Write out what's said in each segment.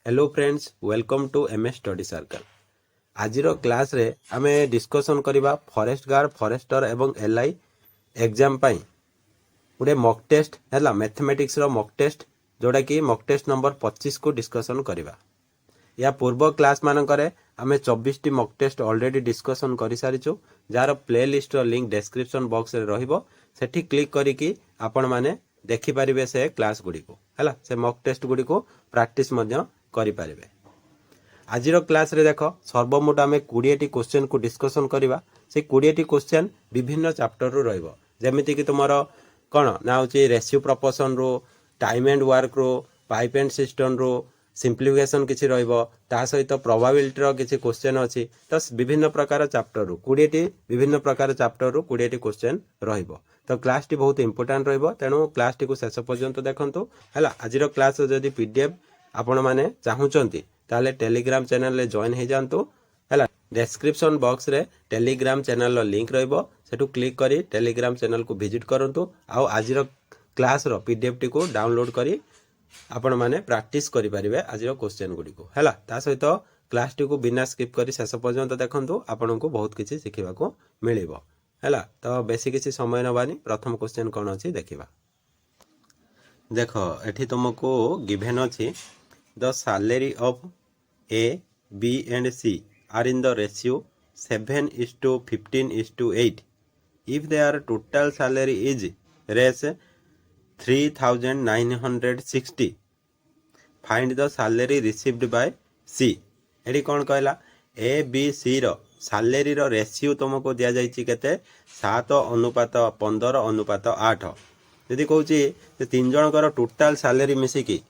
Hello friends welcome to MS study circle. आजिर class रे आमे डिस्कशन करबा फॉरेस्ट गार्ड फॉरेस्टर एवं एलआई एग्जाम पाई गोटे मॉक टेस्ट है मैथमेटिक्स रो मॉक टेस्ट जोड़ा कि मॉक टेस्ट नंबर 25 को डिस्कशन करबा। या पूर्व क्लास मानकरे आमे 24 टी मॉक टेस्ट ऑलरेडी डिस्कशन कर सारिछु जार प्ले लिस्ट रो लिंक डिस्क्रिप्शन बॉक्स रे रहिबो सेठी क्लिक करिकि आपण माने देखि परिबे से क्लास गुडी को हैला से मॉक टेस्ट गुडी को प्रैक्टिस मध्य करि परिबे। आजिर क्लास रे देख सर्वमोट आमे 20 टी क्वेश्चन को डिस्कशन करबा। से 20 टी क्वेश्चन विभिन्न चैप्टर रो रहइबो जेमिति कि तुमरो कोन ना होची रेशियो प्रोपोर्शन रो टाइम एंड वर्क रो पाइप एंड सिस्टम रो सिंप्लिफिकेशन किछि रहइबो ता सहित प्रोबेबिलिटी रो किछि क्वेश्चन अछि। तो विभिन्न प्रकार चैप्टर रो 20 टी विभिन्न प्रकार चैप्टर रो 20 टी क्वेश्चन रहइबो। तो क्लास टी बहुत इंपोर्टेंट रहइबो तेनु क्लास टी को शेष पर्यंत देखंतु हैला। आजिर क्लास जदी पीडीएफ आपण माने चाहुचंती ताले टेलीग्राम चैनल रे जॉइन हे जानतु हैला। डिस्क्रिप्शन बॉक्स रे टेलीग्राम चैनल रो लिंक रहइबो सेटु क्लिक करी टेलीग्राम चैनल को विजिट करंतु आउ आजिर क्लास रो पीडीएफ टी को डाउनलोड करी आपण माने प्रैक्टिस करि परिबे आजिर क्वेश्चन गुडी को हैला। ता सहित क्लास टी को बिना स्किप करी शेष पर्यंत देखंतु आपण को बहुत किछि सिखिबा को मिलिबो हैला। तो बेसी किछि समय नबानी प्रथम क्वेश्चन कोन अछि देखिबा। देखो एठी तुमको गिवन अछि the salary of A, B and C are in the ratio 7:15:8. If their total salary is Rs 3,960, find the salary received by C. एडी कौन कहला A, B, C रो सैलरी रो रेशियो तुमको दिया जाइछि केते 7:15:8। यदि कहूची तीन जनकर टोटाल सैलरी मिसिकी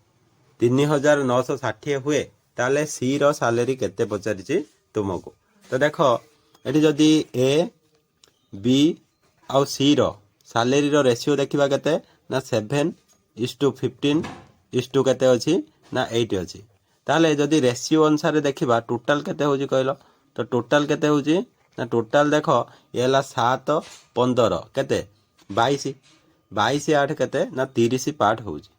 3,960 हुए ताले सी रो सैलरी केते पचारिछि तुमको। तो देखो एठी जदी ए बी आउ सी रो सैलरी रो रेशियो देखिबा केते ना 7:15 केते अछि ना 8 अछि। ताले जदी रेशियो अनुसार देखिबा टोटाल केते होजी कहलो। तो टोटाल केते होजी ना टोटाल देखो एला 7:15 केते 22 22 8 केते ना 30 पार्ट होजी।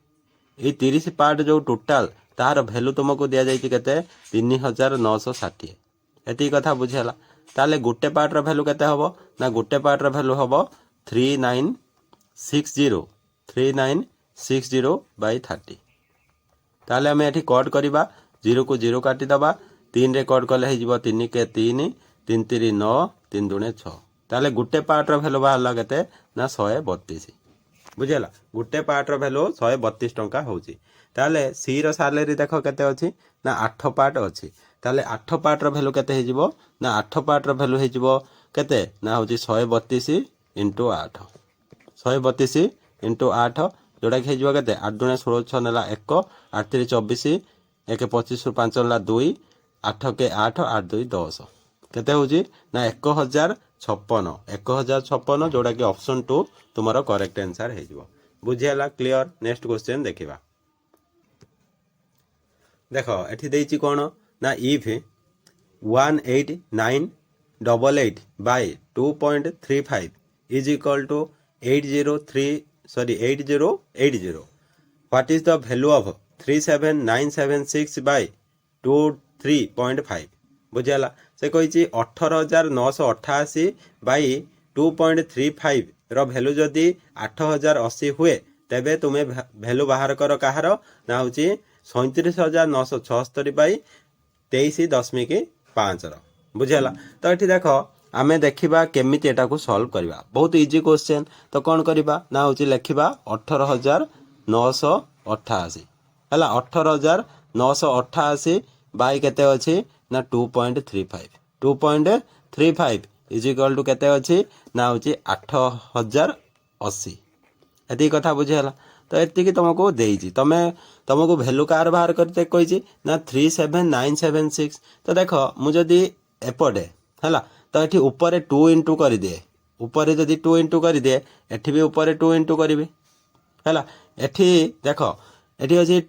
ये 30 पार्ट जो टोटाल तार भैल्यू तुमको दिया जाइछि केते 3,960। एती कथा बुझेला। ताले गोटे पार्ट रो भैल्यू केते हबो ना गोटे पार्ट रो भैल्यू हबो 3960 बाय 30। ताले हमें एठी कट करिबा 0 को 0 काटी दबा 3 रे कट करले हे जिवो 3 के 3 3 3 9 3 2 6। ताले गोटे पार्ट रो भैल्यू बाहरला केते ना 132 बुझेला। गोटे पार्ट रो भैल्यू 132 टंका होची। ताले सी रो सैलरी देखो केते अछि ना 8 पार्ट अछि। ताले 8 पार्ट रो भैल्यू केते हे जिवो ना 8 पार्ट रो भैल्यू हे जिवो केते ना होची 132 * 8 132 * 8 जोड़ा कि हे जिवो केते 8 * 16 6 नेला 1 8 3 24 1 25 * 5 नेला 2 8 के 8 8 2 10 केते होची ना 1056 जोड़ा कि ऑप्शन 2 तुम्हारा करेक्ट आंसर हे जिवो। बुझियाला क्लियर। नेक्स्ट क्वेश्चन देखिबा। देखो एठी देइछि कोन ना if 18988 by 2.35 is equal to 8080 what is the value of 37976 by 23.5। बुझियाला से कहिछि 18988 by 2.35 रो वैल्यू जदी 8080 हुए तेबे तुमे वैल्यू बाहर कर कहार ना होची 37976 बाई 23.5 रो। बुझेला। तो एठी देखो आमे देखिबा केमिति एटा को सॉल्व करबा। बहुत इजी क्वेश्चन। तो कोन करबा ना होची लेखिबा 18988 हला 18988 बाई केते अछि ना 2.35 इज इक्वल टू केते अछि ना होची 8080। एती कथा बुझेला। तो एती कि तुमको देइछि तुमको वैल्यू कार बाहर करते कहिछि ना 37976। तो देखो मु जदी एपडे हला तो एठी ऊपर 2 इंटू कर दे ऊपर जदी 2 इंटू कर दे एठी भी ऊपर 2 इंटू करबे हला। एठी देखो एठी अछि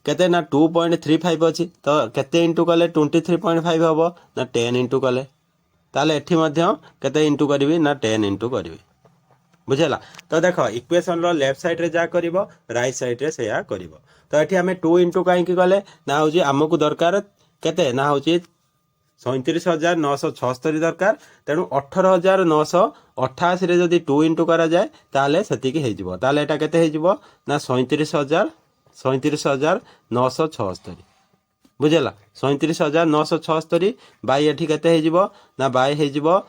केते ना 2.35 अछि तो केते इंटू कले 23.5 हबो ना 10 इंटू कले ताले एठी मध्य केते इंटू करबी ना 10 इंटू करबी। बुझेला। तो देख इक्वेशन रो लेफ्ट साइड रे जा करिवो राइट साइड रे सेया करिवो। तो एठी हमें 2 इंटू कहीं गले ना हूँ आमको दरकार केते ना हूँ 37,976 दरकार। तेणु 18,988 जदि 2 इंटू करा जाए ताले सेतिकी हेजिवो। ताले एटा केते हेजिवो ना 37,976 बुझेला। 37,976 बाई एठी केते हेजिवो ना बाई हेजिवो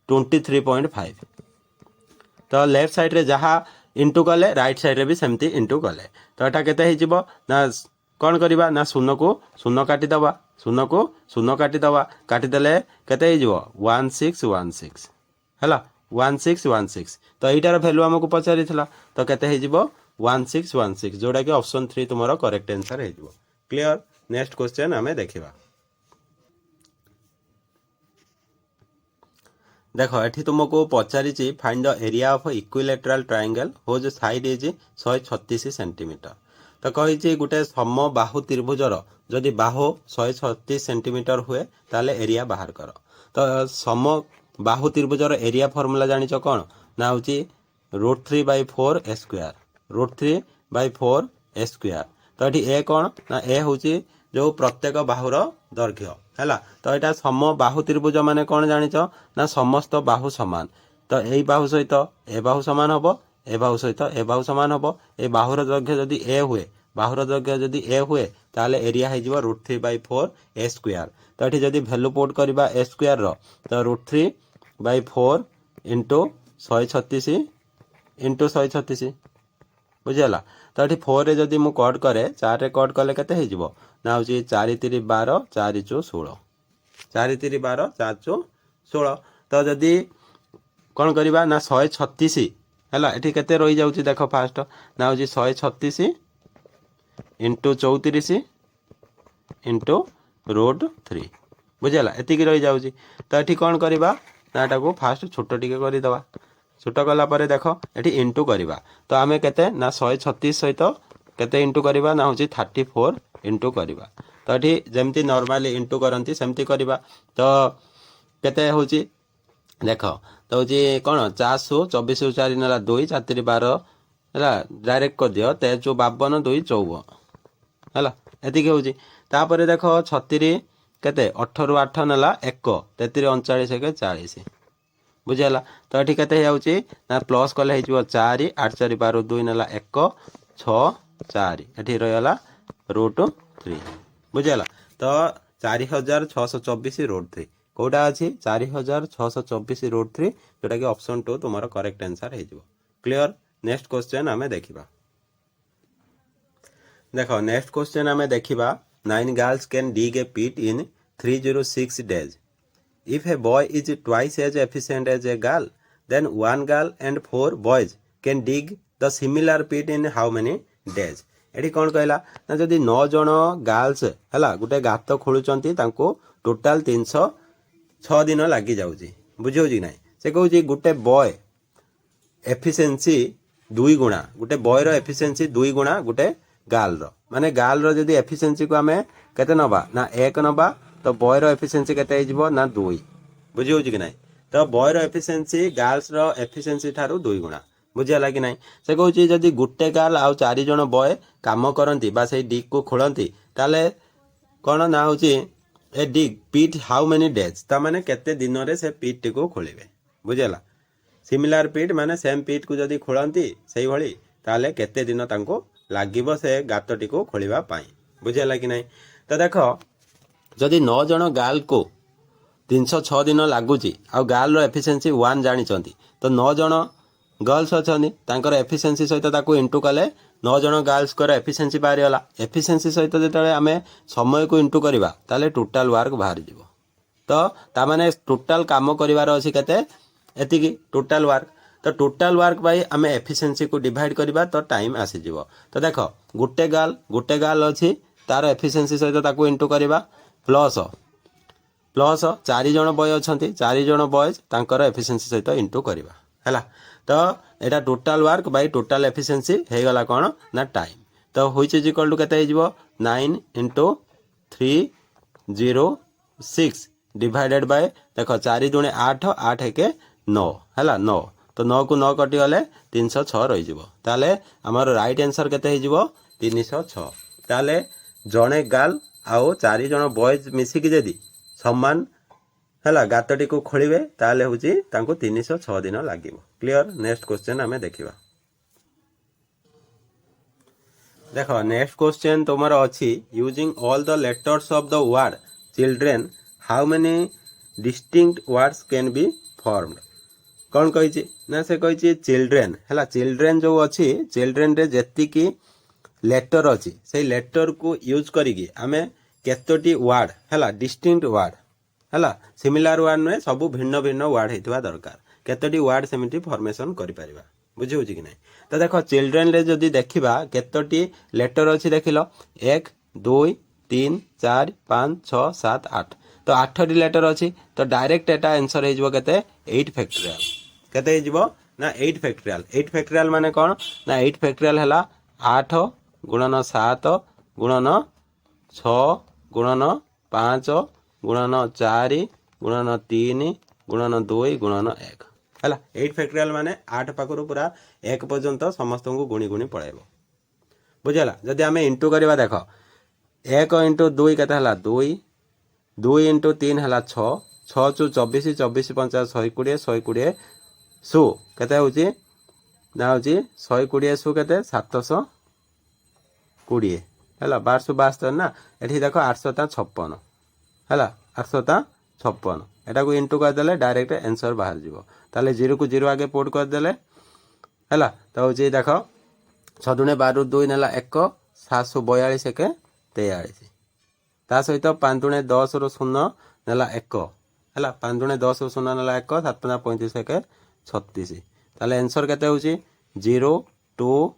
23.5। तो लेफ्ट साइड रे जहाँ इंटू कले राइट साइड रे भी सेमती इंटू कले। तो एटा केते हेजिवो ना कौन करिबा ना शून्य को शून्य काटी दबा शून्य को शून्य काटी दबा काटी देले केते हेजिवो 1616 हैला 1616। तो एटार वैल्यू हमको पचारिथिला तो केते हेजिवो 1616 जोड़ा कि ऑप्शन 3 तुम्हारा करेक्ट आंसर हेजिवो। क्लियर। नेक्स्ट क्वेश्चन हमें देखिबा। देखो एठी तुमको पचारिछि find the area of equilateral triangle whose side is 136 centimetre. तो कही गोटे समबाहु त्रिभुजर जदि बाहु 136 सेंटीमीटर हुए ताले एरिया बाहर कर। तो समबाहु त्रिभुजर एरिया फॉर्मूला जानिछ कौन ना हूँ √3/4 a स्क्वायर √3/4 a स्क्वायर। तो ये ए कौन ना ए हूँ जो प्रत्येक बाहुर दैर्घ्य है। तो यहाँ समबाहु त्रिभुज माने कौन जानिछ ना समस्त बाहु समान। तो यही बाहु सहित ए बाहु समान हम ए बाहु सहित ए बाहु समान हम ए बाहुर दैर्घ्य जदि ए हुए बाहुर दैर्घ्य जदि ए हुए ताले एरिया हो √3/4 a स्क्वायर। तो ये जदि भैल्यू पुट करवा ए स्क्वायर तो √3/4 इंटू 136 इंटू 136 बुझीगला। तो ये 4 रे जदि मु कट करे 4 रे कट कले केते हो ना हूँ 4 3 12 4 चौ 16 4 3 12 4 चौ 16। तो जदि कौन करवा ना 136 है ये केते रही जाऊँगी देख फास्ट ना हूँ 136 इंटू 34 इंटू √3 बुझीगला एतिक रही जाऊँगी। तो ये कौन करवा ना को फास्ट छोट टिके करदे छोट कलापर देख ये इंटू करवा। तो आम के ना 136 सहित केते इंटू करवा ना हूँ 34 इंटू करवा। तो ये जमती नॉर्मली इंटू करती सेमती करवा। तो केते हूँ देख तो हूँ कौन 424 4 ना 2 4 3 12 है डायरेक्ट कर दियो 13 चौ 52 2 54 है एतिक हूँ। तापर देख 36 केते 18 8 ना 1 33 39 1 40 बुझीगला। तो ये केते ना प्लस कले हो 4 8 4 12 2 ना 1 6 4 ये रहीगला √3 बुझीगला। तो 4624 √3 कौटा अच्छी 4624 √3 जोटा कि ऑप्शन 2 तुम करेक्ट आंसर हो। क्लियर। नेक्स्ट क्वेश्चन आम देखा। देख नेक्स्ट क्वेश्चन आम देखा 9 girls can dig a pit in 306 days. If a boy is twice as efficient as a girl, then one girl and 4 boys can dig the similar pit in how many days? एठी कौन कहला ना जदि 9 जन girls है गोटे गात खोलुंट total 306 दिन लगी जाऊँगी बुझे कि ना। से कहूँ गोटे बॉय एफिशिएंसी 2 गुणा गोटे बॉयर एफिशिएंसी 2 गुणा गोटे गर्ल माने गर्ल जदि एफिशिएंसी को आम केते नबा ना 1 नबा तो बॉयर एफिशिएंसी केते हो ना 2 बुझे कि ना। तो बॉयर एफिशिएंसी गर्ल्स रो एफिशिएंसी ठारू 2 गुणा बुझीगला कि ना। से कहूँ जदि गोटे गर्ल आउ 4 जन बॉय काम करती बा से डिग को खोलती ताले कौन ना हूँ ए डिग पिट हाउ मेनी डेज ताने केते दिन रे से पिट टी को खोलिबे बुझीगला। सिमिलर पिट माने सेम पिट को जदि खोलती से भली ताले केते दिन तांको लागिबो से गातटी को खोलिबा पाई बुझीगला कि ना। तो देख जदि 9 जन गर्ल को 306 दिन लगुच आ गर्ल एफिशिएंसी 1 जानी तो 9 जन गर्ल्स अच्छा एफिशिएंसी सहित इंटू कले 9 जन गर्ल्स एफिशिएंसी बाहरीगला। एफिशिएंसी सहित जो आम समय को इंटू करवा ताले टोटाल वर्क बाहर जीव। तो तामाने टोटाल काम करार अच्छी केते एतिकी टोटाल वर्क। तो टोटाल वर्क बाई आम एफिशिएंसी को डिवाइड करवा तो टाइम आसीजिव। तो देख गोटे गर्ल अच्छी तार एफिशिएंसी सहित इंटू करवा प्लस 4 जन बॉय अच्छा 4 जन बॉयज तांकर एफिशिएंसी सहित इंटू करवा है। तो यहाँ total work by total efficiency हो गला कौन ना टाइम। तो व्हिच इज इक्वल टू केते हो 9 इंटू 306 डिवाइडेड बाय देख 4 दूणे 8 8 1 9 है 9 तो 9 को 9 कटिगले 306 रही ताले आमर राइट आंसर केते हो 306 ताले जड़े गर्ल आउ 4 जन बॉयज मिसिकी जदि समान है गातटी को खोलिबे ताले होची तांको 306 दिन लागिवो। क्लियर। नेक्स्ट क्वेश्चन आमे देखिबा। देखो नेक्स्ट क्वेश्चन तुमर अछि using all the letters of the word children how many distinct words can be formed. कौन कही ना से कही चिल्ड्रेन है चिल्ड्रेन जो अच्छी चिल्ड्रेन रे जेतिकी लेटर अच्छी से लेटर को यूज करिकी आमे केतोटी वर्ड है डिस्टिंक्ट वर्ड है सिमिलर वर्ड नुहे सब भिन्न भिन्न वर्ड होता दरकार केतोटी वर्ड सेमिति फॉर्मेशन करि परिबा। बुझी होची कि नहीं। तो देखो चिल्ड्रेन रे जदि देखिबा केतोटी लेटर अच्छी देखिल 1 2 3 4 5 6 7 8 तो 8 लेटर अच्छी तो डायरेक्ट एटा आंसर हो केते 8 फैक्टोरियल केते हो ना 8 फैक्टोरियल। 8 फैक्टोरियल माने कौन ना 8 फैक्टोरियल है 8 गुणन 7 गुणन 6 गुणन 5 गुणन 4 गुणन 3 गुणन 2 गुणन 1 है 8 फैक्टोरियल माने 8 पाखर पूरा 1 पर्यंत समस्त को गुणी गुणी पड़ेब। बुझेगा जदि आम इंटू करवा देख 1 इंटू 2 केते 2 2 इंटू 3 है 6 6 चु 24 24 5 120 120 सु केते होची ना होची 120 सु केते 720 है 1272 ना एठी देखो 856 है 856 एटा को इंटू करदे डायरेक्ट आंसर बाहर जीवो ताले 0 को 0 आगे पुट करदे है तो होची देख 6 दुणे 12 2 नेला 1 742 1 43 ता सहित 5 दुणे 10 रो 0 नेला 1 है 5 दुणे 10 रो 0 नेला 1 7 35 1 36 ताले आंसर केते होची 0 2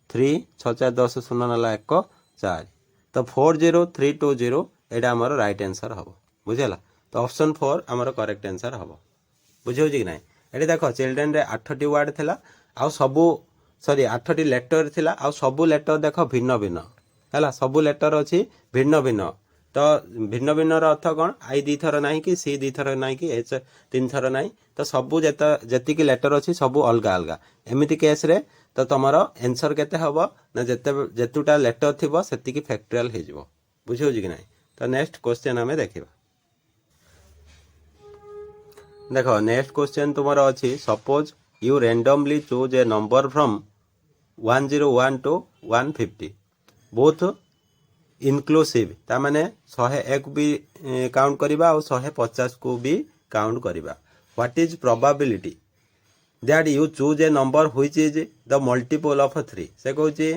3 6 4 10 0 नेला 1 4 तो 40320 एटा हमर राइट आंसर हबो। बुझेला तो ऑप्शन 4 हमर करेक्ट आंसर हबो। बुझे कि नहीं। एटी देखो चिल्ड्रेन रे 8टी वर्ड थिला आ सबु सॉरी 8टी लेटर थिला आ सबु लेटर देखो भिन्न भिन्न है सबु लेटर अच्छी भिन्न भिन्न तो भिन्न भिन्न अर्थ कौन आई 2 थर ना कि सी 2 थर ना कि एच 3 थर ना तो सबू जेतिकी लेटर अच्छी सबू अलग अलग एमती केस रे तो तुमर आंसर केते हबो ना जेतुटा लेटर थिबो सेतिकी फैक्टोरियल हे जिवो। बुझे कि नहीं। तो नेक्स्ट क्वेश्चन आमे देखिबा। देखो नेक्स्ट क्वेश्चन तुमर अच्छी suppose you randomly choose a number from 101 to 150 both inclusive ता माने 101 भी काउंट करिबा और 150 को भी काउंट करिबा। What is probability that you choose a number which is the multiple of 3 से कहूची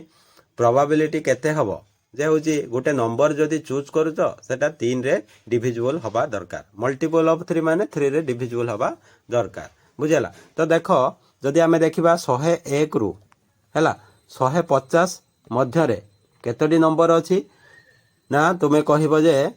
प्रोबेबिलिटी केते हबो जे होची गोटे नंबर जदि चूज करूच सेटा 3 रे डिविजिबल हवा दरकार मल्टीपल ऑफ 3 माने 3 रे डिविजिबल हवा दरकार। बुझेला तो देखो जदि आमे देखिबा 101 रु हैला 150 मध्य रे केतोटी नंबर अछि ना तुमे कहिबो जे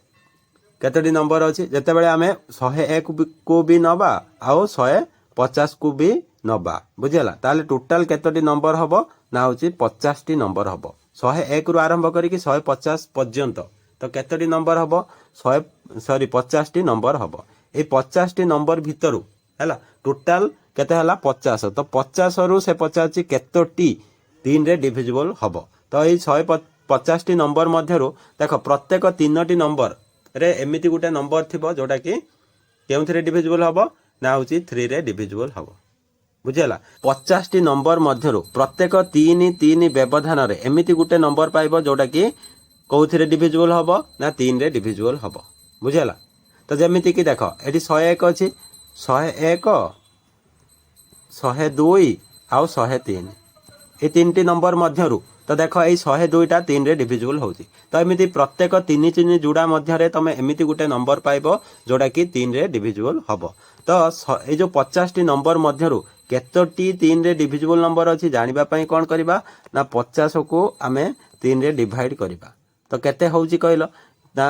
केतोटी नंबर अछि जते बेले आमे 101 को भी नबा आ 150 को भी नबा। बुझेला ताले टोटल केतोटी नंबर हबो ना होची 50 टी नंबर हबो 101 रु आरंभ करिकि 150 पर्यंत तो केतोटी नंबर हबो 50 टी नंबर हबो ए 50 टी नंबर भितरु हैला टोटल केते हला 50 तो 50 रु से 50 केतोटी 3 रे डिविजिबल हबो तो ए 150 टी नंबर मध्यरु देखो प्रत्येक 3टी नंबर रे एमिति गुटे नंबर थिबो जोटा कि केउथरे डिविजिबल हबो ना होची 3 रे डिविजिबल हबो। बुझेला 50 टी नंबर मध्यरु प्रत्येक 3 3 व्यवधान रे एमिति गुटे नंबर पाइबो जोटा कि कोउथिरे डिविजिबल हबो ना 3 रे डिविजिबल हबो। बुझेला तो जेमिति कि देखो एटी 101 अछि 101 102 आउ 103 ए 3टी नंबर मध्यरु तो देखो ये 102टा 3 रे डिविजिबल होची तो एमिति प्रत्येक 3 3 जुड़ा मध्य रे तमे एमिति गुटे नंबर पाइबो जोटा कि 3 रे डिविजिबल हबो। तो ये जो 50 टी नंबर मध्यरु केतोटी 3 रे डिविजिबल नंबर अछि जानिबा पई कोन करबा ना 50 को आमे 3 रे डिवाइड करबा तो केते होउची कहलो ना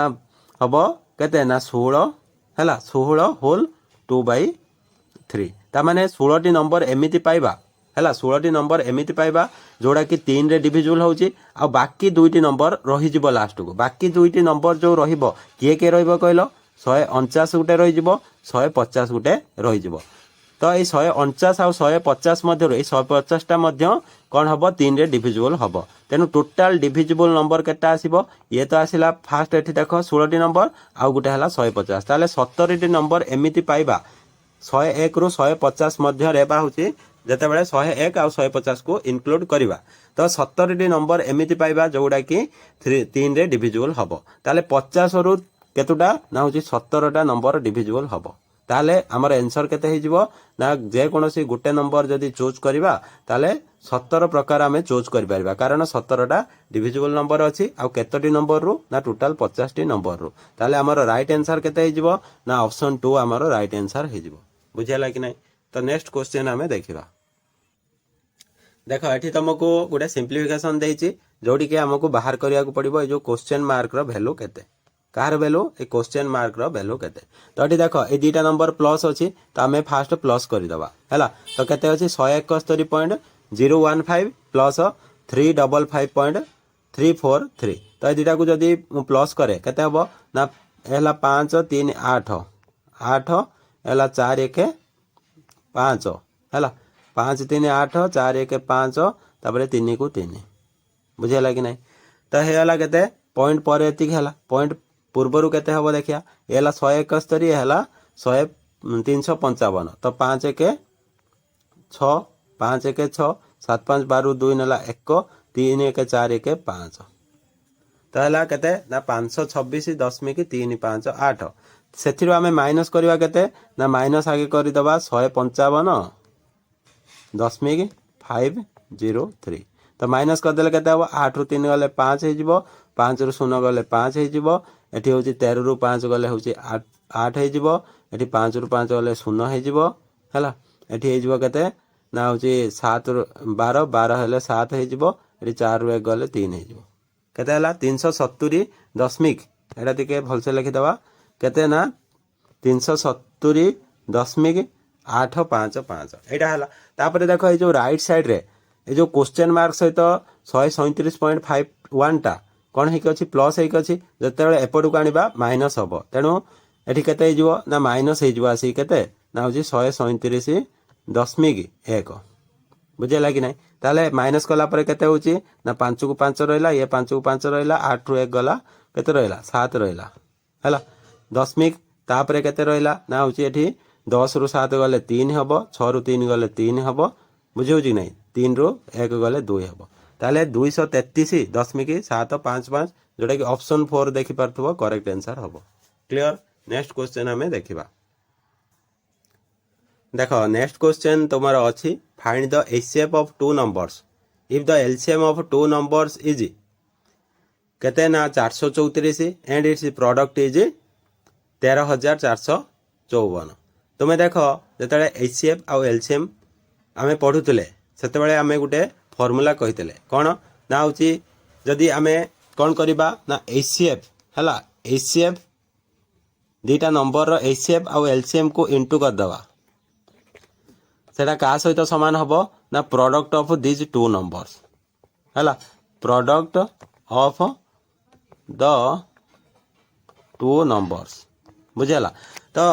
हबो केते ना 16 हैला 16 होल 2/3 ता माने 16 टी नंबर एमिति पाइबा हैला 16 टी नंबर एमिति पाइबा जोड़ा कि 3 रे डिविजिबल होउची आ बाकी 2टी नंबर रहि जिवो लास्ट को बाकी 2टी नंबर जो रहिबो किए के रहिबो कहलो 149 गुटे रहि जिवो 150 गुटे रहि जिवो तो ये 149 आउ 150 मध्य 150टा कौन हम 3 रे डिविजिबल हम तेणु टोटाल डिविजिबल नंबर केटा आसीबो ये तो आसिला फास्ट एठी देख 16टी नंबर आउ गोटे हला 150 ताले 70टी नंबर एमिति पाइबा 101 रु 150 मध्य रे बा होची जेतेबेले 101 आउ 150 को इनक्लूड करिवा तो 70टी नंबर एमिति पाइबा जोडा कि 3 रे डिविजिबल हबो ताले 50 रु केतुटा ना होची 17टा नंबर डिविजिबल हबो ताले हमर आंसर केते हे जिवो ना जे कोनोसी गुटे नंबर जदी चूज करिवा ताले 17 प्रकार आमे चूज करि परिबा कारण 17टा डिविजिबल नंबर अछि आ केतोटी नंबर रु ना टोटल 50 टी नंबर रु ताले हमर राइट आंसर केते हे जिवो ना ऑप्शन 2 हमर राइट आंसर हे जिवो बुझियाला कि नै तो नेक्स्ट क्वेश्चन आमे देखिबा देखो एठी तुमको गुटे सिंप्लिफिकेशन देछि जोडी के हमको बाहर करिया को पड़िबो ए जो क्वेश्चन मार्क रो वैल्यू केते कार वैल्यू ए क्वेश्चन मार्क रो वैल्यू केते तो एठी देखो ए दीटा नंबर प्लस अछि तो हमें फास्ट प्लस करि दबा हैला तो केते अछि 171.015 प्लस 355.343 तो ए दीटा को जदी प्लस करे केते हबो ना हैला 5 3 8 8 हैला 4 1 5 हैला 5 3 8 4 1 5 तापर 3 को 3 बुझेला कि नै तो हेला केते पॉइंट पर एतिक हैला पॉइंट पूर्वरु केते हबो देखिया एला 171 हैला 355 तो 5 1 6 5 1 6 7 5 12 2 नेला 1 3 1 4 1 5 तो हैला केते ना 526.358 सेथिरो हमें माइनस करबा केते ना माइनस आगे करि दबा 155.503 तो माइनस कर देले केते हबो 8 रु 3 गले 5 हे जिवो 5 रु 0 गले 5 हे जिवो एठी होची 13 रु 5 गले होची 8 हे जिवो एठी 5 रु 5 गले 0 हे जिवो हैला एठी हे जिवो केते ना होची 7 रु 12 12 हेले 7 हे जिवो एठी 4 रु 1 गले 3 हे जिवो केते हला 370 दशमिक एटा तिके भलसे लिखि दबा केते ना 370.855 एटा हला तापर देखो ए जो राइट साइड रे ए जो क्वेश्चन मार्क सहित 137.51 टा कौन है कि प्लस है कि जिते एपट को आनिबा माइनस हम तेणु एठी केते हे जिवो ना माइनस हे जिवो आसी केते ना होची 137.1 बुझेला कि नै ताले माइनस कला पर केते होची ना 5 को 5 रहला ये 5 को 5 रहला 8 रु 1 गला केते रहला 7 रहला हैला दशमिक तापर केते रहला ना होची एठी 10 रु 7 गले 3 हबो 6 रु 3 गले 3 हबो बुझियो कि नै 3 रु 1 गले 2 हबो ताले 233.755 जोटा कि ऑप्शन 4 देखि परथबो करेक्ट आंसर हबो क्लियर नेक्स्ट क्वेश्चन हमें देखिबा देखो नेक्स्ट क्वेश्चन तुम्हारा अछि find the HCF of two numbers if the LCM of two numbers is केते ना 434 एंड इट्स प्रोडक्ट इज 13454 तुमे देखो जेतले एचसीएफ आ एलसीएम आमे पढुतले सेतेबेले आमे गुटे फॉर्मूला कहितले कोन ना होची जदी आमे कोन करबा ना एचसीएफ हला एचसीएफ दीटा नंबर रो एचसीएफ आ एलसीएम को इनटू कर दवा सेटा का सहित समान हबो ना product of this two numbers हला product of the two numbers बुझेला तो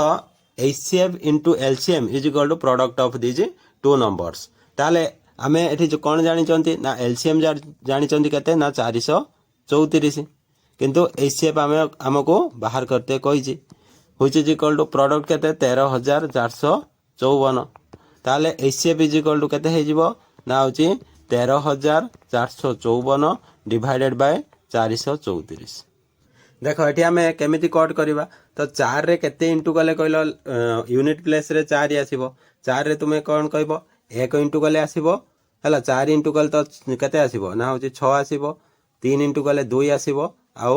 HCF into LCM is equal to product of this two numbers ताले आमे एठी जो कोन जानि चंती ना एलसीएम जानि चंती केते ना 434 किंतु एचसीएफ आमे हमको बाहर करते कहिछि which is equal to product केते 13454 ताले एचसीएफ इज इक्वल टू केते हे जिवो ना होची 13454 डिवाइडेड बाय 434 देखो एठी हमें केमिति कट करबा तो 4 रे केते इनटू गले कहलो यूनिट प्लेस रे 4 आसीबो 4 रे तुमे कोन कहबो 1 इनटू गले आसीबो हला 4 इनटू गले तो केते आसीबो ना होची 6 आसीबो 3 इनटू गले 2 आसीबो आउ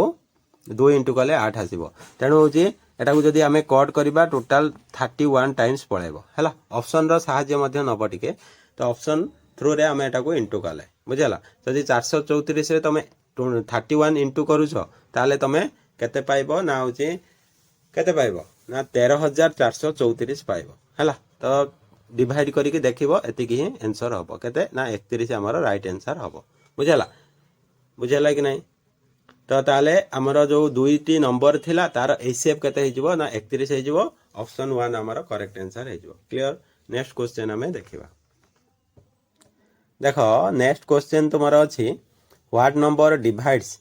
2 इनटू गले 8 आसीबो तेणु होची एटा को जदी हमें कट करबा टोटल 31 टाइम्स पळेबो हला ऑप्शन रो सहाय्य मध्य नबो टिके तो ऑप्शन थ्रू रे हमें एटा को इनटू गले बुझला जदी 434 रे तमे 31 इनटू करूछो ताले तमे केते पाइबो ना होची केते पाइबो ना 13434 पाइबो हला तो डिवाइड करिके देखिबो एतिकी ही आंसर हबो केते ना 31 हमर राइट आंसर हबो बुझला कि नै तो ताले हमर जो दुईटी नंबर थिला तार एचसीएफ केते हे जिवो ना 31 हे जिवो ऑप्शन 1 हमर करेक्ट आंसर हे जिवो क्लियर नेक्स्ट क्वेश्चन आम देखा देख नेक्स्ट क्वेश्चन तुम अच्छी what number divides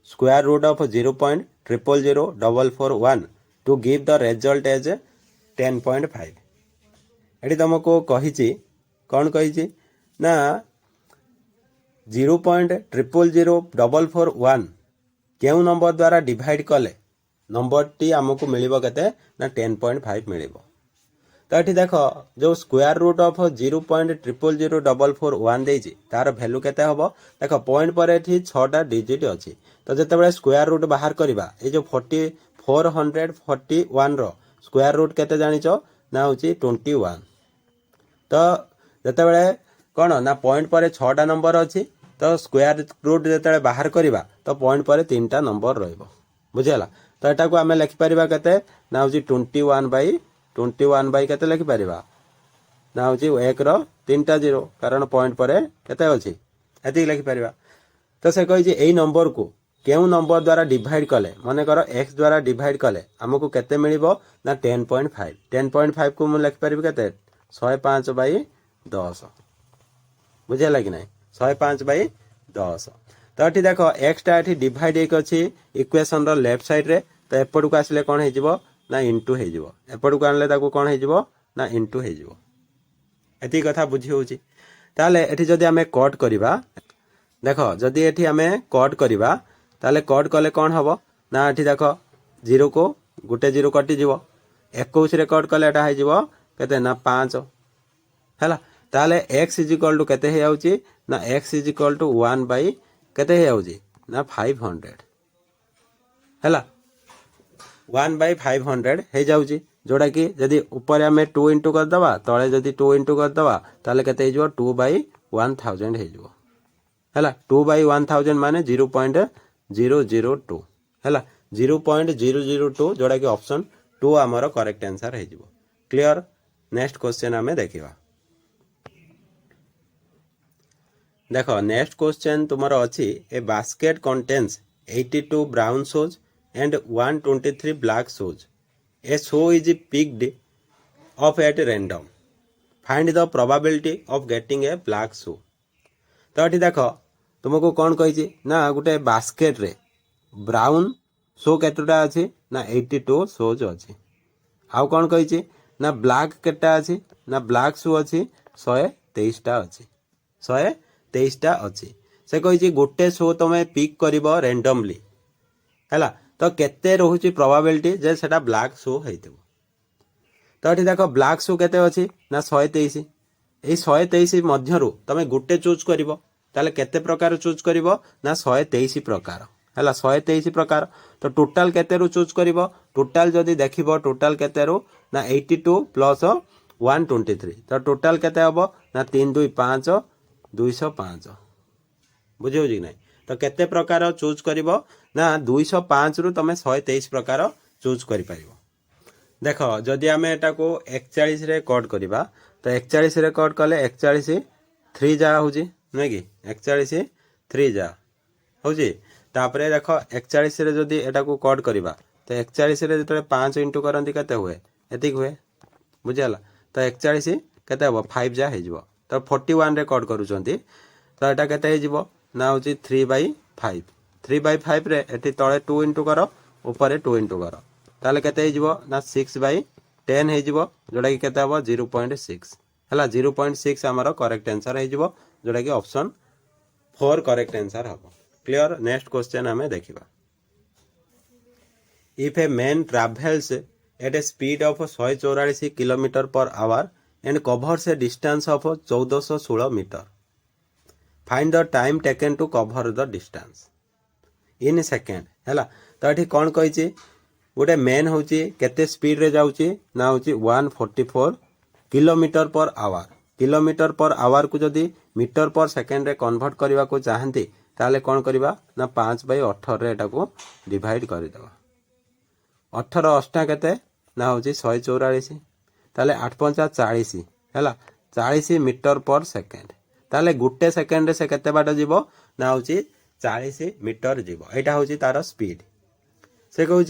square root of 0.0004441 to give the result as 10.5 एटी तुमको कही कौन कही ना 0.0004441 केउ नंबर द्वारा डिवाइड कले नंबर टी आमको मिलिबो केते ना 10.5 मिलिबो। तो ये देख जो स्क्वायर रूट ऑफ 0.0004441 देछि तार वैल्यू केते हबो देख पॉइंट पर एठी 6टा डिजिट अछि तो जेतेबेले स्क्वायर रूट बाहर करबा ए जो 441 रो स्क्वायर रूट केते जानिचो ना होची 21 तो जेतेबेले कोन ना पॉइंट पर 6टा नंबर अछि तो स्क्वायर रूट जेतेबेले बाहर करबा तो पॉइंट पर 3टा नंबर रहइबो बुझियला। तो एटा को आमे लिखि परिबा केते ना होची 21 बाई केते लिखि परिबा ना होची 1 रो 3टा 0 कारण पॉइंट पर केते अछि एति लिखि परिबा। तो से कहि जे एई नंबर को केउ नंबर द्वारा डिवाइड कले माने करो x द्वारा डिवाइड कले हमको केते मिलिबो ना 10.5 को मु लिखि परिबि केते 105 बाई 10 बुझियला कि नहीं 105 बाई 10। तो ये देख x टा ये डिवाइड एक अच्छी इक्वेशन रो लेफ्ट साइड रे तो एपट को आसले कौन हो ना इंटू हो एपट को आनले ताको कौन हो ना इंटू हो एति कथा बुझी होची। ताले एठी जदि आमे कट करिबा देख जदि एठी आमे कट करिबा ताले कट कले कौन हबो ना एठी देख 0 को गुटे 0 कटि जीवो 21 रे कट कले एटा हो जीवो केते ना 5 हैला। ताले x इज इक्वल टू केते हे आउची ना x is equal to 1 by केते हे आउची ना 500 हैला 1 बाई 500 हे जाउची जोड़ा कि जदि ऊपर आमे 2 इंटू कर दबा तळे जदि 2 इंटू कर दबा ताले केते हे जीवो 2 बाई 1000 हे जीवो हैला 2 बाई 1000 माने 0.002 हैला 0.002 जोड़ा कि ऑप्शन 2 हमर करेक्ट आंसर हे जीवो। क्लियर नेक्स्ट क्वेश्चन आमे देखिबा देखो नेक्स्ट क्वेश्चन तुम्हारा अच्छी ए basket contains 82 brown shoes and 123 black shoes A show is picked of at random find the probability of getting a black shoe. तो ये देख तुमको कौन कही ना गोटे बास्केट रे ब्राउन शो केतटा अच्छी ना 82 शूज अच्छी आउ कौन कही ना ब्लैक केटा अच्छी ना ब्लैक शू अच्छी 123टा अच्छी 123टा अच्छी से कही गोटे शो तुम पिक कर रेंडमली है तो केते रोचे प्रोबेबिलिटी जे सेटा ब्लैक शो होइथबो। तो ये देख ब्लैक शो केते अच्छी ना 123 यही 123 मध्यरु तुम गोटे चूज करिवो ताले केते प्रकार चूज करिवो ना 123 प्रकार है 123 प्रकार तो टोटाल केते रु चूज करिवो टोटाल जदि देखिबो टोटाल केते रु ना 82 प्लस 123 तो टोटाल केते हबो ना 3 2 5 205 बुझे कि नहीं। तो केते प्रकार चूज करिवो ना 205 रु तमे 123 प्रकार चूज करि परिवो। देखो जदि आमे एटा को 41 रे कट करिबा तो 41 रे कट कले 41 3 जा होजी नै कि 41 3 जा होजी तापरे देखो 41 रे जदि एटा को कट करिबा तो 41 रे जतले 5 इंटू करंती केते हुए एतिक हुए बुझियाला तो 41 केते हबो 5 जा हे जिवो तो 41 रे कट करूचंती तो एटा केते हे जिवो ना होची 3/5 रे एटी तळे 2 इंटू करो ऊपर 2 इंटू करो ताले केते हे जिवो ना 6/10 हे जिवो जोडा कि केते हबो 0.6 हला 0.6 हमरो करेक्ट आंसर हे जिवो जोडा कि ऑप्शन 4 करेक्ट आंसर हबो। क्लियर नेक्स्ट क्वेश्चन हमें देखिबा if a man travels at a speed of 144 kilometre per hour and covers a distance of 1416 metre find the time taken to cover the distance in second है तो ये कौन कही गोटे man हूँ केते स्पीड रे जाऊँगी ना हूँ 144 किलोमीटर पर आवर को जदि मीटर पर सेकेंड रे कन्वर्ट करने को चाहती ताले कौन करवा ना 5/18 रे एटा को डिवाइड करदेवा 18 अष्टा केते ना हूँ 144 ताले 8 5 40 है 40 मीटर पर सेकेंड ताले गुटे सेकेंड रे से केते बाट जीवो ना हूँ 40 मीटर जीवो एटा हूँ तार स्पीड से कहूँ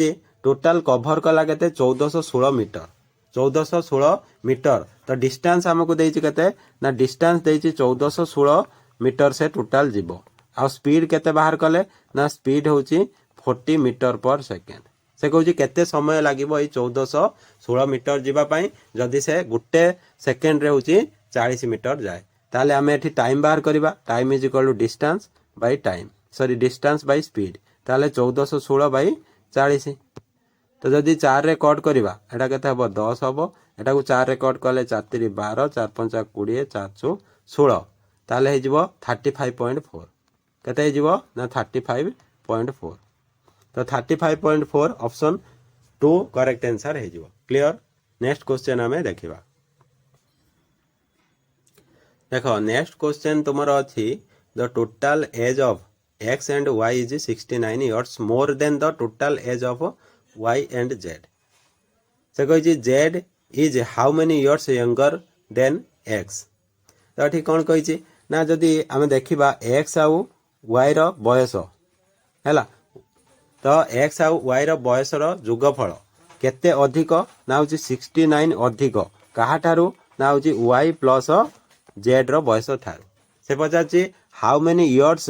टोटाल कभर कला केते 1416 मीटर 1416 मीटर। तो डिस्टेंस हमको देइछि केते ना डिस्टेंस देइछि 1416 मीटर से टोटल जीवो। आ स्पीड केते बाहर कले ना स्पीड होछि 40 मीटर पर सेकेंड। से कहूँ केते समय लागिबो एई 1416 मीटर जीवा पई जदि से गुटे सेकेंड रे होछि 40 मीटर जाए। ताले आमे एठी टाइम बाहर करबा। Time is equal to distance by time sorry distance by speed. ताले 1416 बाय 40। तो जदि 4 रे कट करबा एटा केते हबो 10 हबो। एटा को 4 रे कट कले 4 3 12 4 5 20 4 6 16 ताले हे जिवो 35.4 केते हे जिवो ना 35.4। तो 35.4 ऑप्शन 2 करेक्ट आंसर है जिवो। क्लियर। नेक्स्ट क्वेश्चन हमें देखिबा। देखो नेक्स्ट क्वेश्चन तुमर अछि the total age of x and y is 69 years more than the total age of y and z। से कहि z is how many years younger than x। तो ठीक कौन कहि ना जदि आमे देखिबा x आउ y रो बयस हैला तो x आउ y रो बयस रो जोगफल केते अधिक ना होची 69 अधिक काहाठारू ना होची y प्लस z रो बयस थारू। से पचाची हाउ मेनी इयर्स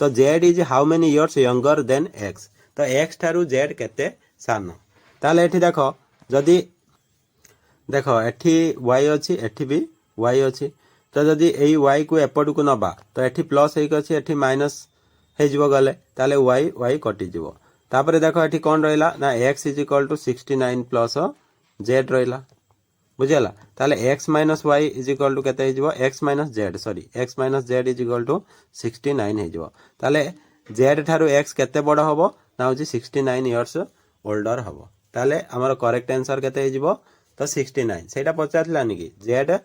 तो z is how many years younger than x। तो x ठारू z केते सान। ताले एठी देखो जदि देखो एठी y अछि एठी भी y अछि। तो जदि एई y को एपट को नबा तो एठी प्लस हेक अछि एठी माइनस हे जिवो गले ताले y कटि जिवो। तापरे देखो एठी कोन रहिला ना x is equal to 69 plus z रहिला बुझियला। ताले x minus y is equal to केते हे जिवो x minus z sorry x minus z is equal to 69 हे जिवो। ताले z ठारू x केते बड़ हबो ना होची 69 इयर्स ओल्डर हबो। ताले हमर करेक्ट आंसर केते हे जिवो तो 69। सेटा पचारला नि कि z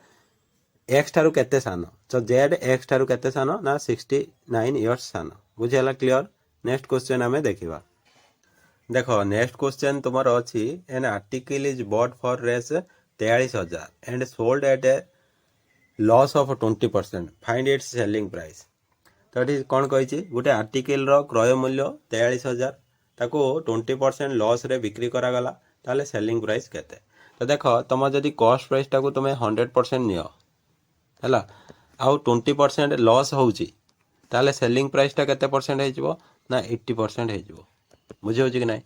x ठारू केते सानो तो z x ठारू केते सानो ना 69 इयर्स सानो बुझियला। क्लियर। नेक्स्ट क्वेश्चन हमें देखिबा। देखो नेक्स्ट क्वेश्चन तुमर अछि an article is bought for Rs 43,000 and sold at a loss of 20% find its selling price. तो ये कौन कही गोटे आर्टिकल क्रय मूल्य 43,000 ताको 20% लॉस रे बिक्री करागला ताले सेलिंग प्राइस केते। तो देख तुम जदि कॉस्ट प्राइस टाको तुम 100% नियो है आउ 20% लॉस होउची ताले सेलिंग प्राइस टा केते परसेंट हे जिवो ना 80% हे जिवो बुझे होची कि नहीं।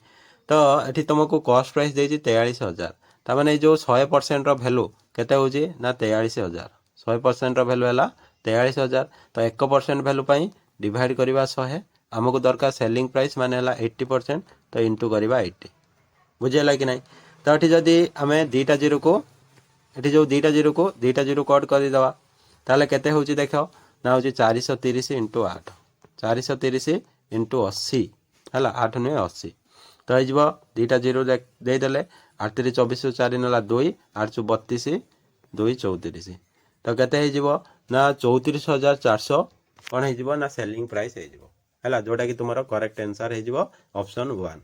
तो एठी तुमको कॉस्ट प्राइस देजी 43,000 तामाने जो 100% रो वैल्यू केते होची ना 43,000 100% रो वैल्यू हैला 43,000। तो 1% वैल्यू पई डिवाइड करबा 100 हमको दरकार सेलिंग प्राइस माने हैला 80% तो इनटू करबा 80 बुझेला कि नहीं। तो एठी जदी हमें दीटा जीरो को एठी जो दीटा जीरो कट कर दवा ताले केते होची देखो ना होची 430 इंटू 8 430 इंटू 80 हैला 8 नुए 80 तो हो दीटा जीरो दे देले 8 3 24 4 नला 2 8 32 2 34 तो केते हो ना 34,400 कौन हो ना सेलिंग प्राइस है जोटा कि तुम करेक्ट आंसर हो ऑप्शन 1।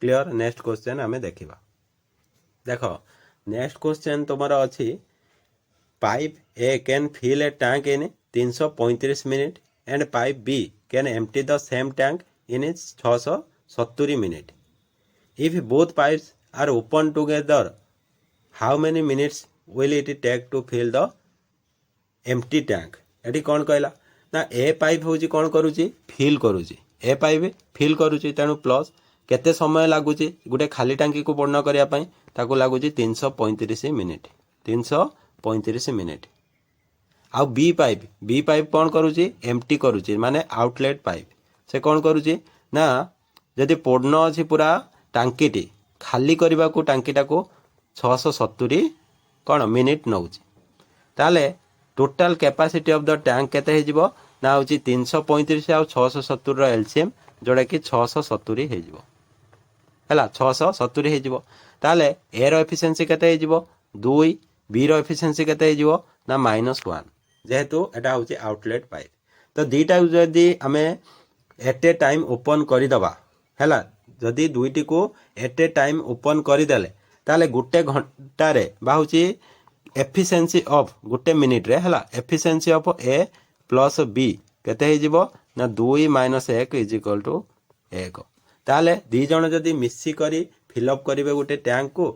क्लियर। नेक्स्ट क्वेश्चन आमे देखिबा। देखो नेक्स्ट क्वेश्चन तुमर अच्छी pipe A can fill a tank in 335 minute and pipe B can empty the same tank in 670 minute. If both pipes are open together how many minutes will it take to fill the empty tank. एटी कौन कहला ना A pipe हूँ कौन करुच्ची fill करुच्ची A pipe fill करुच्ची तेणु plus केते समय लगुच गोटे खाली टांकी को पूर्ण करने ताकू लगुच 335 मिनिट 335 मिनिट। आउ बी पाइप कौन करुच्ची एम्प्टी करुच्ची माने आउटलेट पाइप से कौन करुच्ची ना जदि पूर्ण अच्छी पूरा टांकीटी खाली करने को टांकीटा को 670 कौन मिनिट नौची ताले total capacity of the tank केते हेजिबो ना होची 335 आउ 670 रो एलसीएम जोड़ा कि 670 हेजिबो हैला 670 हेजिबो। ताले ए रो एफिशिएंसी केते हेजिबो 2 बी रो एफिशिएंसी केते हेजिबो ना -1 जेहेतु एटा होची आउटलेट पाइप। तो दीटा जदी हमें एट ए टाइम ओपन करि दबा हैला जदी दुईटी को एट ए टाइम ओपन करि देले ताले गुटे घंटा रे बाहुची एफिशिएंसी ऑफ गुटे मिनिट रे हैला efficiency of A plus B केते हे जिवो ना 2 - 1 इज इक्वल टू 1। ताले दी जण जदी मिसी करी फिल अप करिवे गुटे टैंक को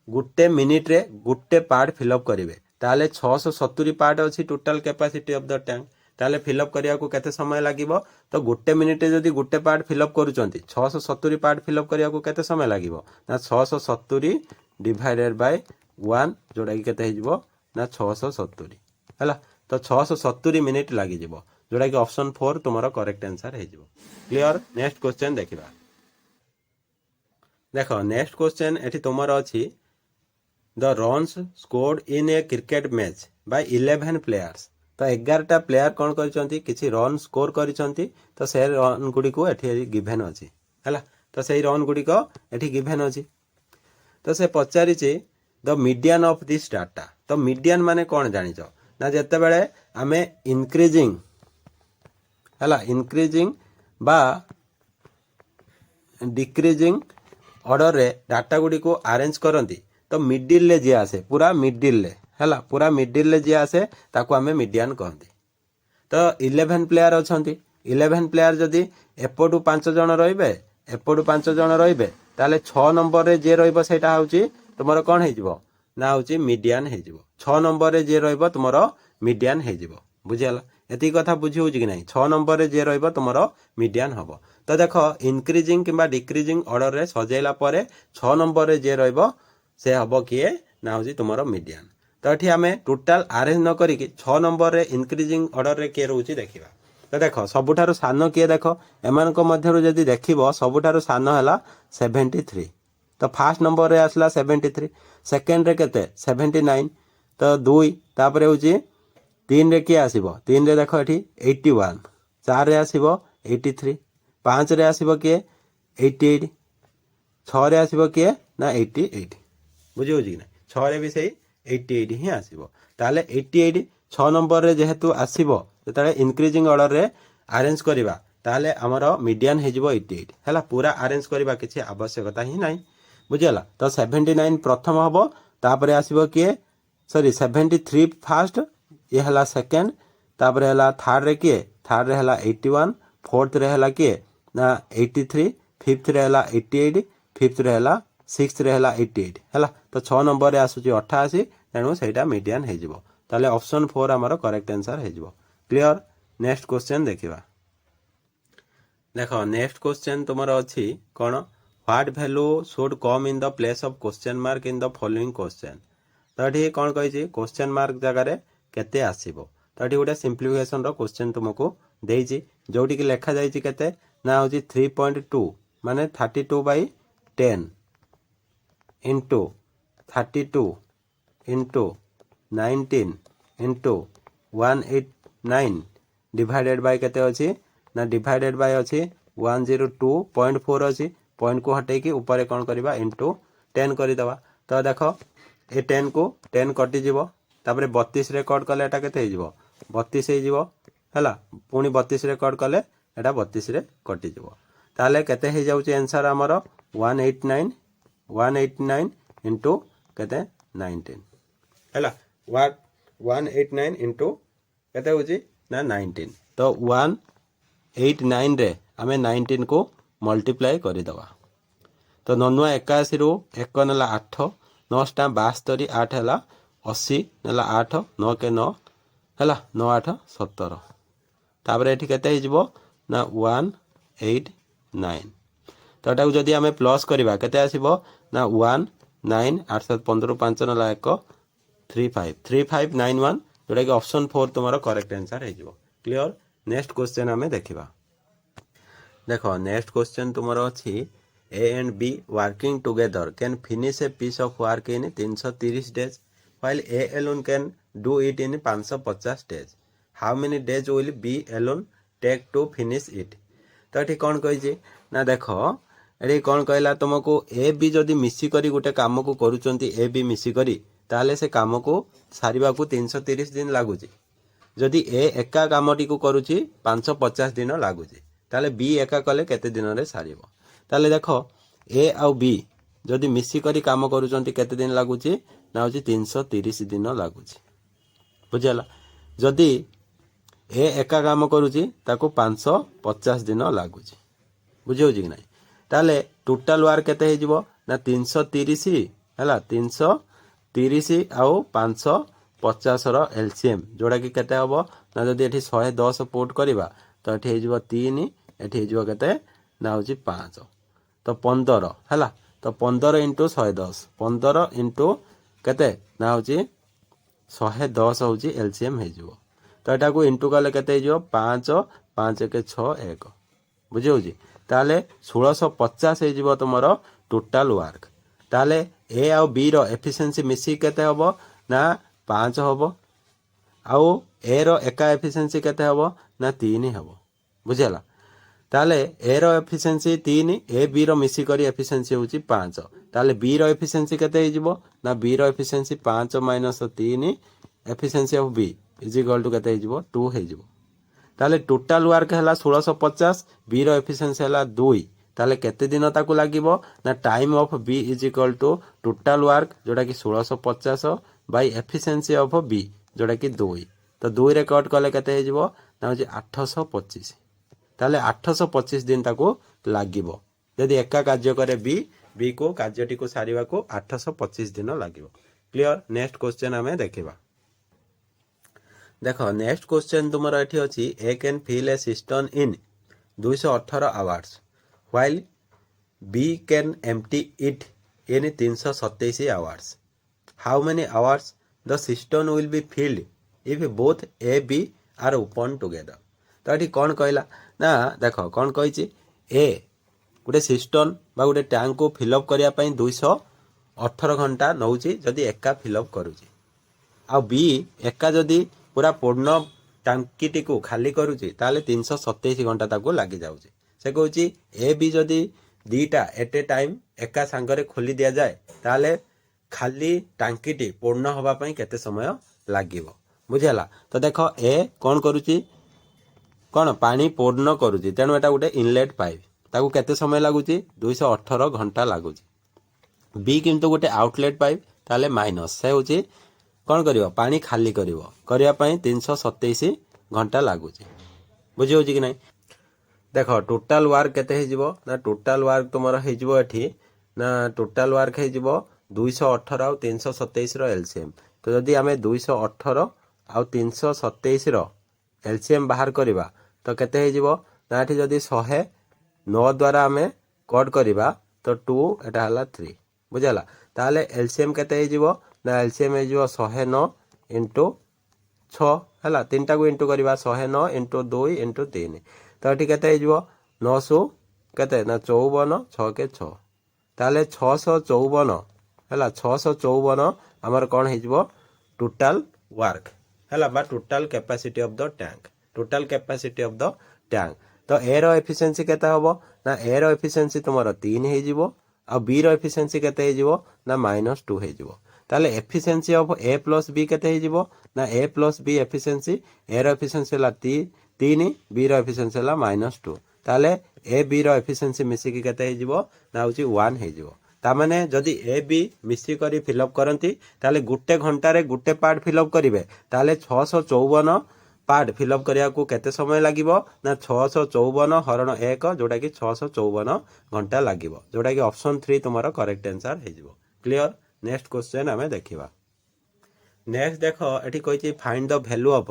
गोटे मिनिट रे गोटे पार्ट फिलअप करेंगे ताले 670 पार्ट अच्छी total capacity of the tank ताले फिलअप करिया को केते समय लागिवो तो गोटे मिनिट रे जदी गोटे पार्ट फिलअप करूचंती 670 पार्ट फिलअप करिया को केते समय लागिवो ना 670 डिवाइडेड बाय 1 जोडा कि केते हिजबो ना 670 हैला तो 670 मिनिट लागि जिवो जोडा कि ऑप्शन 4 तुम्हारा करेक्ट आंसर हे जिवो क्लियर। नेक्स्ट क्वेश्चन देखिबा देखो नेक्स्ट क्वेश्चन एठी तुम्हारा अछि the runs scored in A cricket match by 11 players तो 11टा प्लेयर कौन करछंती किछि रन स्कोर करछंती तो से रन गुडी को एठी गिवन अछि हैला तो सेही रन गुडी को एठी गिवन अछि तो से पचारि छि the median of this data तो मीडियन माने कौन जानिछो ना जते बेले आमे इंक्रीजिंग हैला इंक्रीजिंग बा डिक्रीजिंग ऑर्डर रे डाटा गुडी को अरेंज करंती तो मिडिल ले जे आसे पूरा मिडिल ले हैला पूरा मिडिल ले जे आसे ताको आमे मीडियन कहंती तो 11 प्लेयर अछंती 11 प्लेयर जदी एपटू 5 जण रहिबे एपटू 5 जण रहिबे ताले 6 नंबर रे जे रहिबो सेटा होउची तुमरो कोन हे जिवो ना होउची मीडियन हे जिवो 6 नंबर रे जे रहिबो तुमरो मीडियन हे जिवो बुझियाला एती कथा बुझी होउची कि नाही 6 नंबर रे जे रहिबो तुमरो मीडियन हबो तो देखो इंक्रीजिंग किबा डिक्रीजिंग ऑर्डर रे सजेला परे 6 नंबर रे जे रहिबो से हबो किए ना होउची तुमरो मीडियन तो एठी आमे टोटल अरेंज न करी कि 6 नंबर रे इंक्रीजिंग ऑर्डर रे के रहउची देखिबा तो देखो सबुठारो सानो किए देखो एमानको मध्यरु जदी देखिबो सबुठारो सानो हला 73 तो फर्स्ट नंबर रे आसला 73 सेकंड रे केते 79 तो 2 तापरे होउची 3 रे के आसीबो 3 रे देखो एठी 81 4 रे आसीबो 83 5 रे आसीबो के 88 6 रे आसीबो के ना 88 बुझियो जी ना 6 रे भी सही 88 ही आसीबो ताले 88 6 नंबर रे जेहेतु आसीबो ताले इंक्रीजिंग ऑर्डर रे अरेंज करिबा ताले हमरो मीडियन हे जिवो 88 हैला पूरा अरेंज करिबा किछि आवश्यकता ही नाही बुझियला तो 79 प्रथम हबो तापरे आसीबो के सॉरी 73 फर्स्ट ये हला सेकंड तापरे हला थर्ड रे के थर्ड रे हला 81 फोर्थ रे हला के ना 83 फिफ्थ रे हला 88 फिफ्थ रे हला सिक्स्थ रे हला 88 हैला तो 6 नंबर रे आसुची 88 तेणु सेटा मीडियन हे जिवो ताले ऑप्शन 4 हमरो करेक्ट आंसर हे जिवो क्लियर। नेक्स्ट क्वेश्चन देखिबा देखो नेक्स्ट क्वेश्चन तुम्हारा अछि कोन what value should come in the place of question mark in the following question तो एठी कोन कहै छी क्वेश्चन मार्क जगह रे केते आसीबो तो एठी गोटे सिंप्लिफिकेशन रो क्वेश्चन तुमको देई छी जोटी कि लेखा जाई छी केते ना होची 3.2 माने 32/10 into 32 into 19 into 189 divided by केते अछि ना डिवाइडेड बाय अछि 102.4 अछि पॉइंट को हटे कि ऊपर कोन करबा इनटू 10 करि दबा तो देखो ए 10 को 10 कटि जिवो तापरे 32 रे कट कले एटा केते हिजबो 32 हे जिवो हला पुनी 32 रे कट कले एटा 32 रे कटि जिवो ताले केते हे जाउची आंसर हमरो 189 into केते 19 हैला 189 into केते होची ना 19 तो 189 रे हमें 19 को मल्टीप्लाई करि दवा तो 981 रु 1 नला 8 9 टा 72 8 हला 80 नला 8 9 के 9 हला 9 8 17 तापर एठी केते हे जिवो ना 189 तो एटा जदी हमें प्लस करबा केते आसीबो ना 1 9 8 7 15 5 नला 1 3591 जोटा कि ऑप्शन 4 तुम्हारा करेक्ट आंसर है जिवो क्लियर। नेक्स्ट क्वेश्चन हमें देखिबा देखो नेक्स्ट क्वेश्चन तुम्हारा अछि A and B working together can finish a piece of work in 330 days while A alone can do it in 550 days how many days will B alone take to finish it तो एठी कोन कहि जे ना देखो एठी कोन कहला तुमको A B जदी मिसी करी गोटे काम को करूचंती ए बी मिसी करी ताले से काम को सारिबा को 330 दिन लागुची जदि ए एका कामटी को करूची 550 दिन लागुची ताले बी एका कले केते दिन रे सारिबो ताले देखो ए आ बी जदि मिसी करी काम करूचंती केते दिन लागुची ना होची 330 दिन लागुची बुझला जदि ए एका काम करूची ताको 550 दिन लागुची बुझियो जी कि नाही ताले टोटल वर्क केते हे जिवो ना 330 ହେଲା 330 ଆଉ 550 LCM जोड़ा कि केते हबो ना जदि एठी 110 पुट करबा तो एठी हेजिबो 3 एठी हेजिबो केते ना होची 5 तो 15 हैला तो 15 इंटू 110 15 इंटू केते ना होची 110 होची LCM हेजिबो तो एटा को इंटू कले केते हेजिबो 5 5 के 6 1 बुझी होची ताले 1650 हेजिबो तुमरो टोटल वर्क ताले ए आउ बी रो एफिशिएंसी मिसी केते हबो ना 5 हबो आउ ए रो एका एफिशिएंसी केते हबो ना 3 हबो बुझिला ताले ए रो एफिशिएंसी 3 ए बी रो मिसी करी एफिशिएंसी होची 5 ताले बी रो एफिशिएंसी केते हेजिबो ना बी रो efficiency 5 minus 3 efficiency of B is equal to केते हेजिबो 2 हेजिबो ताले टोटल वर्क है 1650 बी रो एफिशिएंसी है 2 ताले केते दिन ताकू लागिबो ना time of B is equal to total work जोड़ा कि 1650 बाय एफिशिएंसी ऑफ बी जोड़ा कि 2 तो 2 रे कट कले केते हेजिबो ना होची 825 ताले 825 दिन ताकू लागिबो यदि एका कार्य करे बी बी को कार्यटी को सारिबा को 825 दिन लागिबो क्लियर नेक्स्ट क्वेश्चन हमें देखिबा देखो नेक्स्ट क्वेश्चन तुमर एठी अछि A can fill a system in 218 hours while B can empty it in 327 hours how many hours the system will be filled if both A B are open together तो एठी कौन कहला ना देखो कौन कहिछि ए गोटे सिस्टम बा गोटे टैंक को फिलअप करिया पई 218 घंटा नौची जदि एका फिलअप करूची आ बी एका जदि पूरा पूर्ण टांकीटी को खाली करूची ताले 327 घंटा ताको लागि जाउची से कहूची ए बी जदि दीटा एट ए टाइम एका सांगरे खोली दिया जाए ताले खाली टांकीटी पूर्ण होबा पई केते समय लागिवो बुझिला तो देखो ए कोन करूची कोन पानी पूर्ण करूची तेनु एटा गोटे इनलेट पाइप ताको केते समय लागुची 218 घंटा लागुची बी किंतु गोटे आउटलेट पाइप ताले माइनस से होची कौन करिवो पानी खाली करिवो करिया पई 327 घंटा लागुची बुझी होची कि नहीं देखो टोटल वर्क केते हे जिवो ना टोटल वर्क तुमरो हे जिवो एठी ना टोटल वर्क हे जिवो 218 और 327 रो एलसीएम तो जदी हमें 218 और 327 रो एलसीएम बाहर करिबा तो केते हे जिवो ना एठी जदी 109 द्वारा हमें कट करिबा तो 2 एटा हला 3 बुझला ताले एलसीएम केते हे जिवो ना एलसीएम हे जिवो 109 इंटू 6 हला तीनटा को इंटू करिबा 109 इंटू 2 इंटू 3 तो एठी केते हे जिवो 900 केते ना 54 6 के 6 ताले 654 हला 654 हमर कोन हे जिवो टोटल वर्क हला बा total capacity of the tank total capacity of the tank तो ए रो एफिशिएंसी केते हबो ना ए रो एफिशिएंसी तुमरो 3 हे जिवो आ बी रो एफिशिएंसी केते हे जिवो ना -2 हे जिवो ताले efficiency of A plus B केते हे जिवो ना A plus B efficiency A रो एफिशिएंसी ला 3 बी रो एफिशिएंसी ला -2 ताले ए बी रो एफिशिएंसी मिसी की केते हे जिवो ना होची 1 हे जिवो ता माने जदी ए बी मिसी करी फिलअप करंती ताले गुटे घंटा रे गुटे पार्ट फिलअप करिवे ताले 654 पार्ट फिलअप करिया को केते समय लागिवो ना 654 हरण 1 जोटा कि 654 घंटा लागिवो जोटा कि ऑप्शन 3 तुम्हारा करेक्ट आंसर हे जिवो क्लियर नेक्स्ट क्वेश्चन हमें देखिबा नेक्स्ट देखो एठी कहिछि find the value of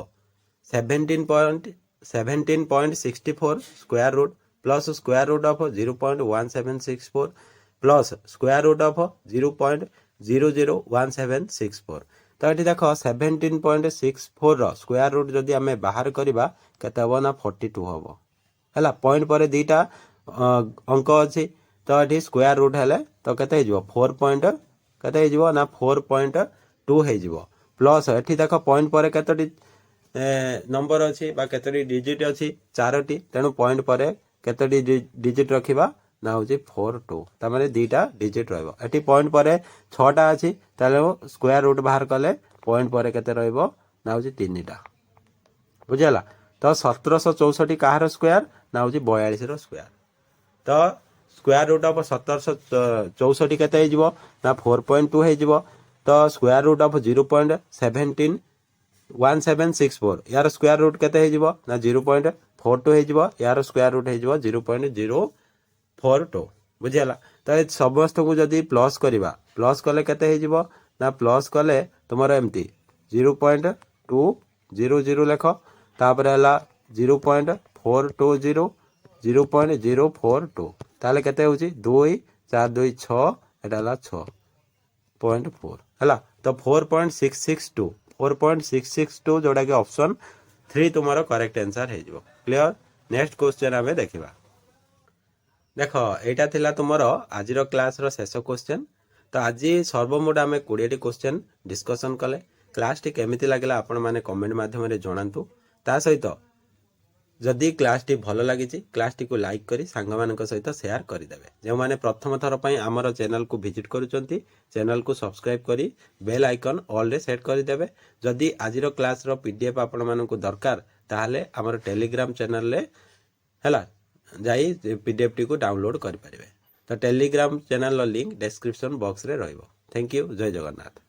17.64 square root plus square root of 0.1764 plus square root of 0.001764 तो ये देख 17.64 रो स्क्वायर रूट जदि आम बाहर करवा केते हबो ना 42 हबो हैला पॉइंट पर दीटा अंक अच्छी तो ये स्क्वायर रूट हेले तो केते हे जिवो 4 पॉइंट केते हे जिवो ना 4.2 हे जिवो प्लस एठी देख पॉइंट पर केतोटी नंबर अच्छी बा केतोटी डिजिट अच्छी 4टी तेणु पॉइंट पर केतोटी डिजिट रखिबा ना होची 42 तमारे दीटा डिजिट रहबो एठी पॉइंट पर 6टा अछि ताले स्क्वायर रूट बाहर कले पॉइंट पर केते रहबो ना होची 3टा बुझला तो 1764 काहार स्क्वायर ना होची 42 रो स्क्वायर तो स्क्वायर रूट ऑफ 1764 केते हे जिवो ना 4.2 हे जिवो तो स्क्वायर रूट ऑफ 0.1764 यार स्क्वायर रूट केते हे जिवो ना 0.42 हे जिवो यार स्क्वायर रूट हे जिवो 0.042 बुझीगला तो ये समस्त को जदि प्लस करवा प्लस कले केते हे जिवो ना प्लस कले तुमर एमती 0.200 लेख तापर हला 0.420 0.042 ताले केते होची 2 4 2 6 एटा हला 6.4 हला तो 4.662 जोटा कि ऑप्शन 3 तुमर करेक्ट आंसर हे जिवो क्लियर। नेक्स्ट क्वेश्चन आमे देखिबा देख एटा थिला तुमर आजिर क्लास रो शेष क्वेश्चन तो आज सर्वमोट आमे 20 टी क्वेश्चन डिस्कशन कले क्लास टी केमिति लागला आपण माने कमेंट माध्यम रे जणांतु ता सहित जदि क्लास टी भल लगी क्लास टी को लाइक करी सांग मानक सहित शेयर करदेवे जो माने प्रथम थर पई आमर चैनल को विजिट करूचंती चैनल को सब्सक्राइब करी बेल आइकन ऑल रे सेट करदेवे जदि आजिर क्लास रो पीडीएफ आपण मानक दरकार ताहले आमर टेलीग्राम चैनल रे हला जाई पीडीएफ टी को डाउनलोड कर पारिबे तो टेलीग्राम चैनल रो लिंक डिस्क्रिप्शन बॉक्स रे रहइबो। थैंक यू जय जगन्नाथ।